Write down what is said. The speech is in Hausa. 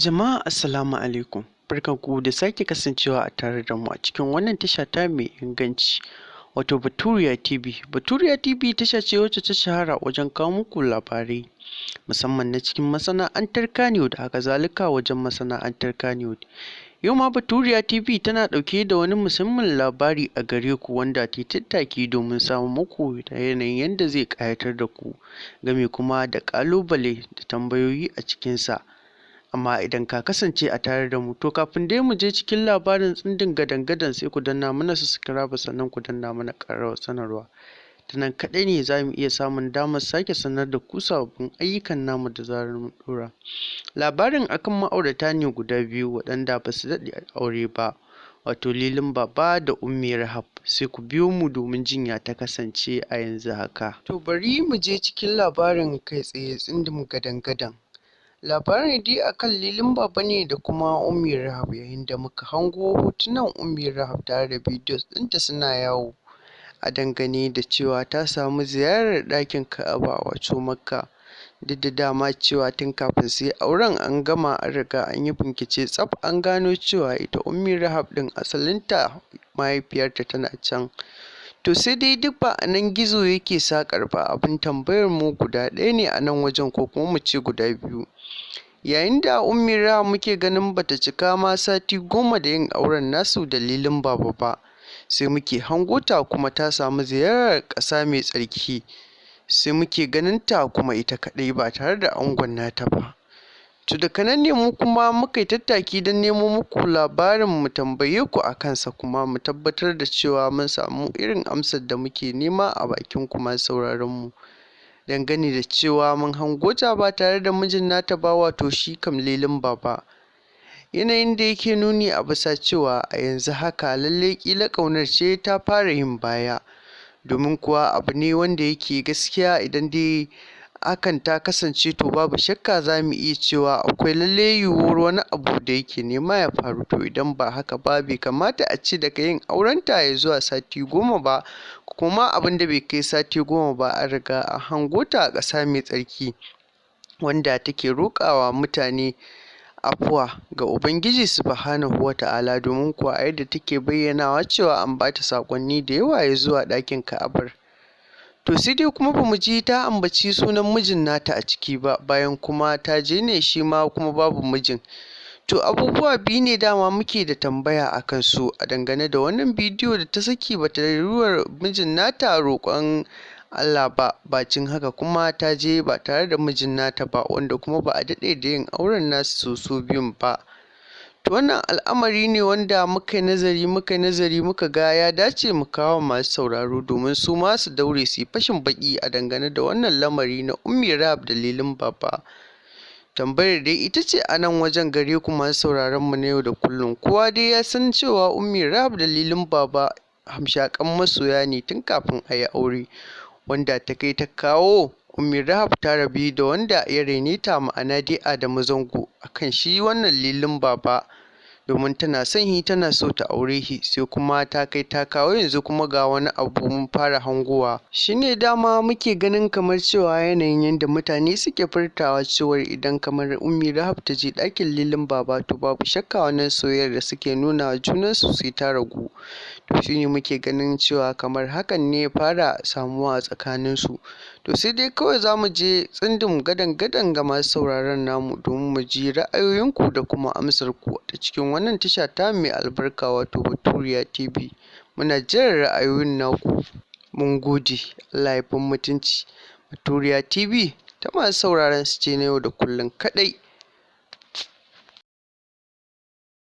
Jama'a assalamu alaikum, barkanku da sake kasancewa a tare da mu a cikin wannan tasha ta mai inganci wato Baturiya TV. Baturiya TV tasha ce wacce ta shahara wajen kawo muku labarai musamman na cikin masana'antar Kannywood, haka zalika wajen masana'antar Kannywood. Yau ma Baturiya TV tana ɗauke da wani musamman labari a gare ku wanda ta tattaki domin samun muku da yanayin yadda zai ƙayatar da ku game kuma da ƙalubale da tambayoyi a cikinsa. Amma idan ka kasance a tare da mu, to kafin dai mu je cikin labarin tsindin gadan-gadan sai ku danna mana subscribe sannan ku danna mana ƙararrawar sanarwa. Ta nan kaɗai ne za mu iya samun damar sake sanar da ku sababbin ayyukan namu da zarar mun ɗora. Labarin akan ma'aurata ne guda biyu waɗanda ba su daɗe aure ba, wato Lilin Baba da Ummi Rahab. Sai ku biyo mu domin jinya ta kasance a yanzu haka. To bari mu je cikin labarin kai tsaye tsindim gadan-gadan. Labarin dai akan Lilin Baba ne da kuma Ummi Rahab, yayin da muka hango hotunan Ummi Rahab tare da bidiyos ɗinta suna yawo a dangane da cewa ta samu ziyarar ɗakin Ka'aba wato Makka. Duk da dama cewa tun kafin sai auren an gama an riga an yi bincike tsaf an gano cewa ita Ummi Rahab ɗin asalinta mahaifiyarta tana can. To sai dai duk ba a nan gizo yake saƙar ba, abin tambayar mu guda ɗaya ne a nan wajen, ko kuma mu ce guda biyu. Yayin da Ummi Rahab muke ganin bata cika ma sati 10 da yin auren nasu da Lilin Baba ba, sai muke hango ta kuma ta samu ziyarar ƙasa mai tsarki, sai muke ganin ta kuma ita kaɗai ba tare da angon nata ba. To daga nan ne mu kuma muka yi tattaki don nemo muku labarin mu tambaye ku a kansa kuma mu tabbatar da cewa mun samu irin amsar da muke nema a bakin kuma sauraron mu. Dangane da cewa mun hango ta ba tare da mijin nata ba, wato shi kam Lilin Baba. Yanayin da yake nuni a bisa cewa a yanzu haka lallai ƙila ƙaunar ce ta fara yin baya, domin kuwa abu ne wanda yake gaskiya idan dai hakan ta kasance to babu shakka za mu iya cewa akwai lallai yiwuwar wani abu da yake nema ya faru. To idan ba haka ba, bai kamata a ce daga yin aurenta ya zuwa sati 10 ba, kuma abin da bai kai sati 10 ba an riga an hango ta a ƙasa mai tsarki wanda take roƙawa mutane afuwa ga Ubangiji Subhanahu wa ta'ala, domin kuwa a yadda take bayyanawa cewa an bata saƙonni da yawa ya zuwa ɗakin Ka'abar. To sai dai kuma bamu ji ta ambaci sunan mijin nata a ciki ba, bayan kuma ta je ne shi ma kuma babu mijin. To abubuwa biyu ne dama muke da tambaya a kansu a dangane da wannan bidiyo da ta saki bata yiwuwar mijin nata roƙon Allah ba, bacin haka kuma ta je ba tare da mijin nata ba, wanda kuma ba a daɗe da yin auren nasu su biyun ba. To wannan al'amari ne wanda muka yi nazari muka ga ya dace mu kawo masu sauraro domin su ma su daure su yi fashin baki a dangane da wannan lamari na Ummi Rahab da Lilin Baba. Tambayar dai ita ce a nan wajen gare ku masu sauraron mu na yau da kullum. Kowa dai ya san cewa Ummi Rahab da Lilin Baba hamshakan masoya ne tun kafin a yi aure, wanda ta kai ta kawo Ummi Rahab ta rabi da wanda ya raine ta, ma'ana dai Adamu Zango, akan shi wannan Lilin Baba, domin tana son shi tana so ta aure shi, sai kuma ta kai ta kawo yanzu kuma ga wani abu mun fara hangowa. Shine dama muke ganin kamar cewa yanayin yadda mutane suke furtawa cewar idan kamar Ummi Rahab ta je ɗakin Lilin Baba, to babu shakka wannan soyayyar da suke nuna wa junansu sai ta ragu. To shine muke ganin cewa kamar hakan ne fara samuwa a tsakaninsu. To sai dai kawai za mu je tsindim gadan-gadan ga masu sauraron namu domin mu ji ra'ayoyinku da kuma amsarku ta cikin wannan tasha ta mai albarka wato Baturiya TV. Muna jiran ra'ayoyin naku. Mun gode. Allah ya fi mutunci. Baturiya TV ta masu sauraron su ce na yau da kullum kaɗai.